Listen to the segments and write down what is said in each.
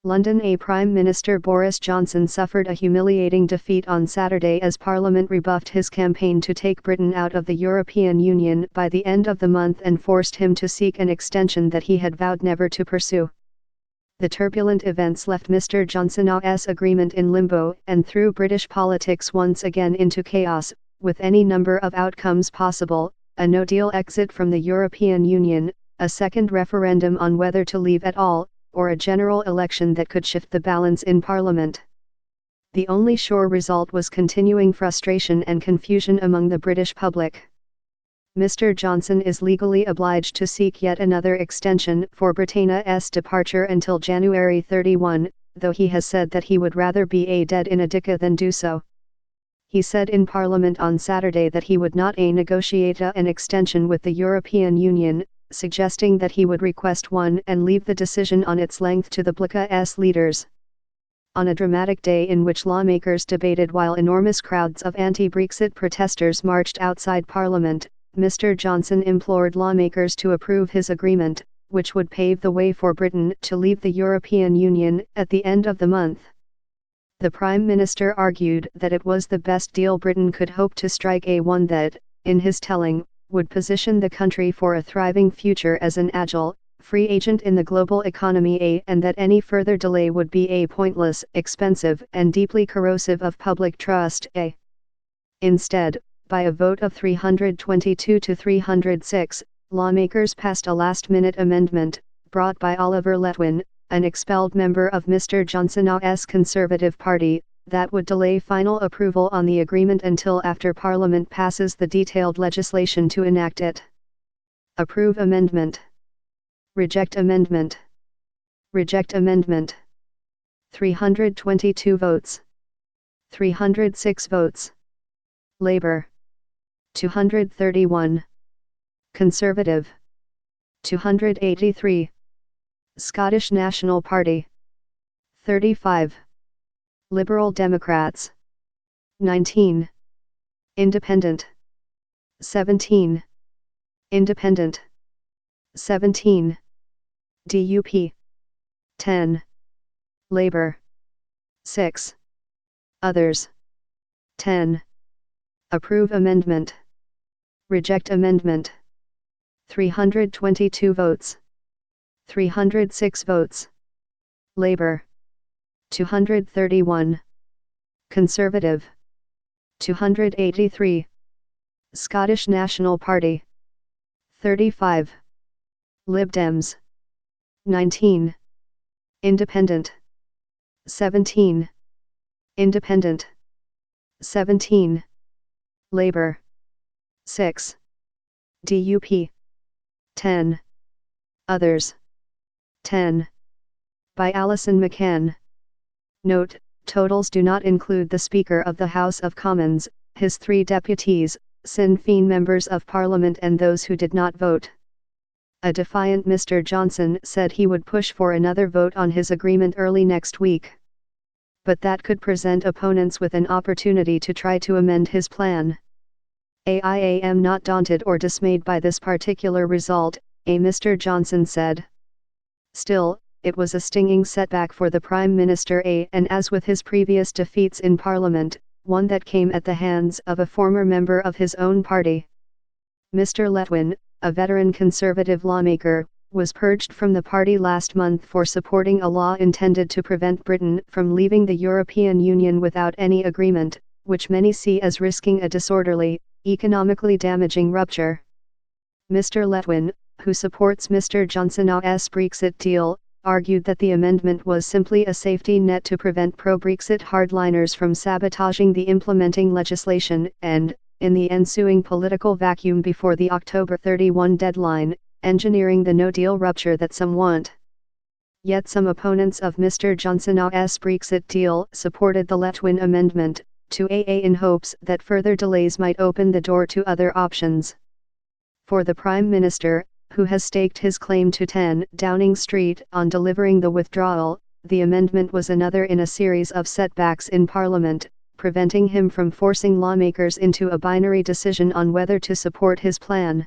London. Prime Minister Boris Johnson suffered a humiliating defeat on Saturday as Parliament rebuffed his campaign to take Britain out of the European Union by the end of the month and forced him to seek an extension that he had vowed never to pursue. The turbulent events left Mr. Johnson's agreement in limbo and threw British politics once again into chaos, with any number of outcomes possible: a no-deal exit from the European Union, a second referendum on whether to leave at all, or a general election that could shift the balance in Parliament. The only sure result was continuing frustration and confusion among the British public. Mr. Johnson is legally obliged to seek yet another extension for Britain's departure until January 31, though he has said that he would rather be dead in a decade than do so. He said in Parliament on Saturday that he would not negotiate an extension with the European Union, suggesting that he would request one and leave the decision on its length to the BLC's leaders. On a dramatic day in which lawmakers debated while enormous crowds of anti-Brexit protesters marched outside Parliament, Mr. Johnson implored lawmakers to approve his agreement, which would pave the way for Britain to leave the European Union at the end of the month. The Prime Minister argued that it was the best deal Britain could hope to strike, one that, in his telling, would position the country for a thriving future as an agile, free agent in the global economy, and that any further delay would be pointless, expensive, and deeply corrosive of public trust. Instead, by a vote of 322 to 306, lawmakers passed a last-minute amendment, brought by Oliver Letwin, an expelled member of Mr. Johnson's Conservative Party, that would delay final approval on the agreement until after Parliament passes the detailed legislation to enact it. Approve amendment. Reject amendment. Reject amendment. 322 votes. 306 votes. Labour. 231. Conservative. 283. Scottish National Party. 35. Liberal Democrats. 19. Independent. 17. Independent. 17. DUP. 10. Labour. 6. Others. 10. Approve amendment. Reject amendment. 322 votes. 306 votes. Labour. 231. Conservative. 283. Scottish National Party. 35. Lib Dems. 19. Independent. 17. Independent. 17. Labour. 6. DUP. 10. Others. 10. By Alison McCann. Note: totals do not include the Speaker of the House of Commons, his 3 deputies, Sinn Féin members of Parliament, and those who did not vote. A defiant Mr. Johnson said he would push for another vote on his agreement early next week. But that could present opponents with an opportunity to try to amend his plan. I am not daunted or dismayed by this particular result, Mr. Johnson said. Still, it was a stinging setback for the Prime Minister, and as with his previous defeats in Parliament, one that came at the hands of a former member of his own party. Mr. Letwin, a veteran Conservative lawmaker, was purged from the party last month for supporting a law intended to prevent Britain from leaving the European Union without any agreement, which many see as risking a disorderly, economically damaging rupture. Mr. Letwin, who supports Mr. Johnson's Brexit deal, argued that the amendment was simply a safety net to prevent pro-Brexit hardliners from sabotaging the implementing legislation and, in the ensuing political vacuum before the October 31 deadline, engineering the no-deal rupture that some want. Yet some opponents of Mr. Johnson's Brexit deal supported the Letwin amendment, in hopes that further delays might open the door to other options. For the Prime Minister, who has staked his claim to 10 Downing Street on delivering the withdrawal, the amendment was another in a series of setbacks in Parliament, preventing him from forcing lawmakers into a binary decision on whether to support his plan.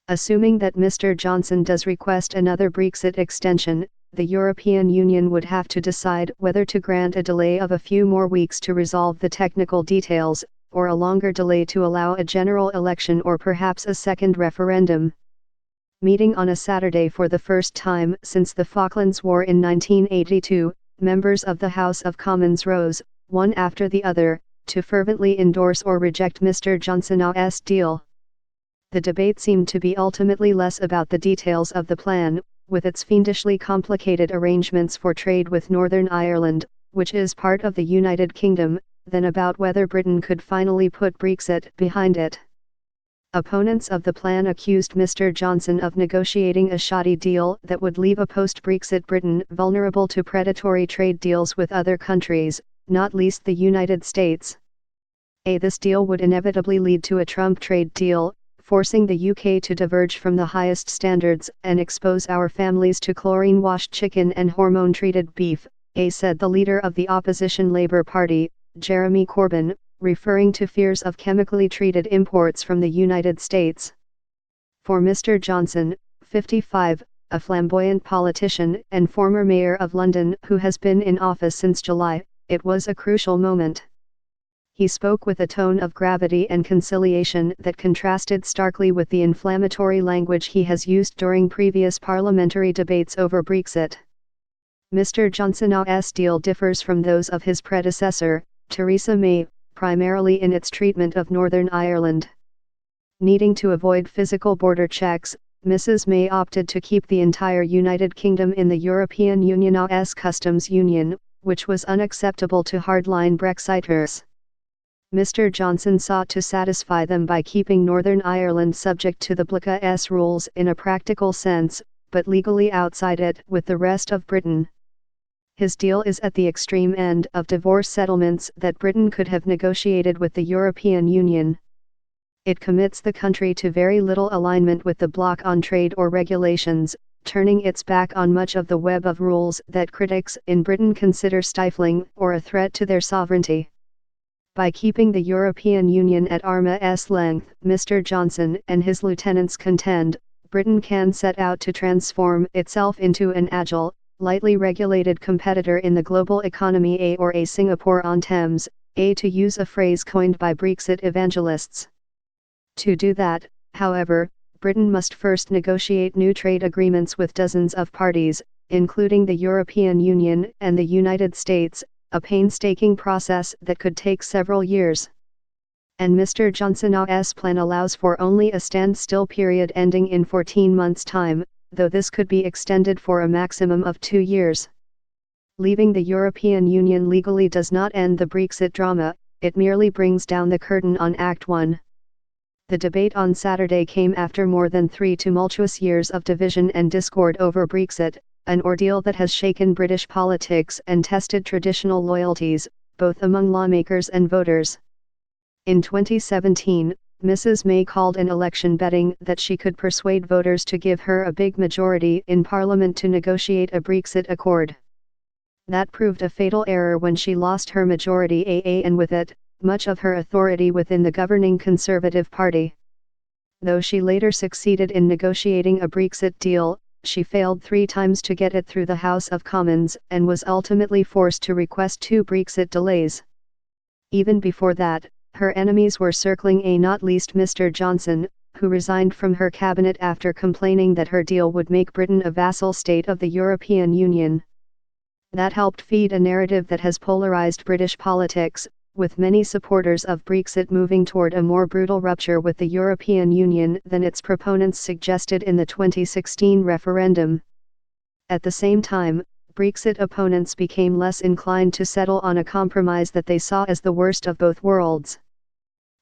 Assuming that Mr. Johnson does request another Brexit extension, the European Union would have to decide whether to grant a delay of a few more weeks to resolve the technical details, or a longer delay to allow a general election or perhaps a second referendum. Meeting on a Saturday for the first time since the Falklands War in 1982, members of the House of Commons rose, one after the other, to fervently endorse or reject Mr. Johnson's deal. The debate seemed to be ultimately less about the details of the plan, with its fiendishly complicated arrangements for trade with Northern Ireland, which is part of the United Kingdom, than about whether Britain could finally put Brexit behind it. Opponents of the plan accused Mr. Johnson of negotiating a shoddy deal that would leave a post-Brexit Britain vulnerable to predatory trade deals with other countries, not least the United States. This deal would inevitably lead to a Trump trade deal, forcing the UK to diverge from the highest standards and expose our families to chlorine-washed chicken and hormone-treated beef, said the leader of the opposition Labour Party, Jeremy Corbyn, referring to fears of chemically treated imports from the United States. For Mr. Johnson, 55, a flamboyant politician and former mayor of London who has been in office since July, it was a crucial moment. He spoke with a tone of gravity and conciliation that contrasted starkly with the inflammatory language he has used during previous parliamentary debates over Brexit. Mr. Johnson's deal differs from those of his predecessor, Theresa May, primarily in its treatment of Northern Ireland. Needing to avoid physical border checks, Mrs. May opted to keep the entire United Kingdom in the European Union's customs union, which was unacceptable to hardline Brexiters. Mr. Johnson sought to satisfy them by keeping Northern Ireland subject to the BLC's rules in a practical sense, but legally outside it with the rest of Britain. His deal is at the extreme end of divorce settlements that Britain could have negotiated with the European Union. It commits the country to very little alignment with the bloc on trade or regulations, turning its back on much of the web of rules that critics in Britain consider stifling or a threat to their sovereignty. By keeping the European Union at arm's length, Mr. Johnson and his lieutenants contend, Britain can set out to transform itself into an agile, lightly regulated competitor in the global economy, or a Singapore on Thames, to use a phrase coined by Brexit evangelists. To do that, however, Britain must first negotiate new trade agreements with dozens of parties, including the European Union and the United States, a painstaking process that could take several years. And Mr. Johnson's plan allows for only a standstill period ending in 14 months' time, though this could be extended for a maximum of 2 years. Leaving the European Union legally does not end the Brexit drama, it merely brings down the curtain on Act 1. The debate on Saturday came after more than 3 tumultuous years of division and discord over Brexit, an ordeal that has shaken British politics and tested traditional loyalties, both among lawmakers and voters. In 2017, Mrs. May called an election betting that she could persuade voters to give her a big majority in Parliament to negotiate a Brexit accord. That proved a fatal error when she lost her majority and with it, much of her authority within the governing Conservative Party. Though she later succeeded in negotiating a Brexit deal, she failed 3 times to get it through the House of Commons and was ultimately forced to request 2 Brexit delays. Even before that, her enemies were circling, not least Mr. Johnson, who resigned from her cabinet after complaining that her deal would make Britain a vassal state of the European Union. That helped feed a narrative that has polarized British politics, with many supporters of Brexit moving toward a more brutal rupture with the European Union than its proponents suggested in the 2016 referendum. At the same time, Brexit opponents became less inclined to settle on a compromise that they saw as the worst of both worlds.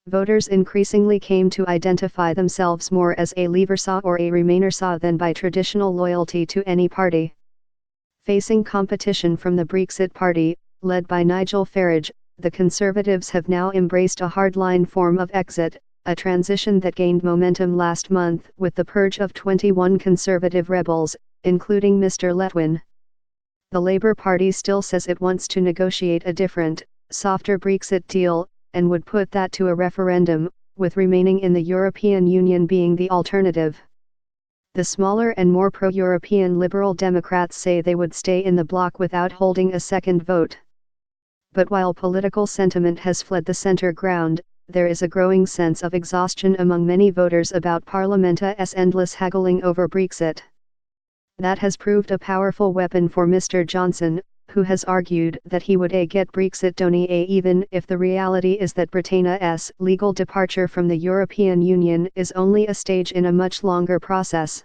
Voters increasingly came to identify themselves more as a Leaversa or a Remainer than by traditional loyalty to any party. Facing competition from the Brexit Party, led by Nigel Farage, the Conservatives have now embraced a hardline form of exit, a transition that gained momentum last month with the purge of 21 Conservative rebels, including Mr. Letwin. The Labour Party still says it wants to negotiate a different, softer Brexit deal, and would put that to a referendum, with remaining in the European Union being the alternative. The smaller and more pro-European Liberal Democrats say they would stay in the bloc without holding a second vote. But while political sentiment has fled the centre ground, there is a growing sense of exhaustion among many voters about Parliament's endless haggling over Brexit. That has proved a powerful weapon for Mr. Johnson, who has argued that he would get Brexit done even if the reality is that Britain's legal departure from the European Union is only a stage in a much longer process.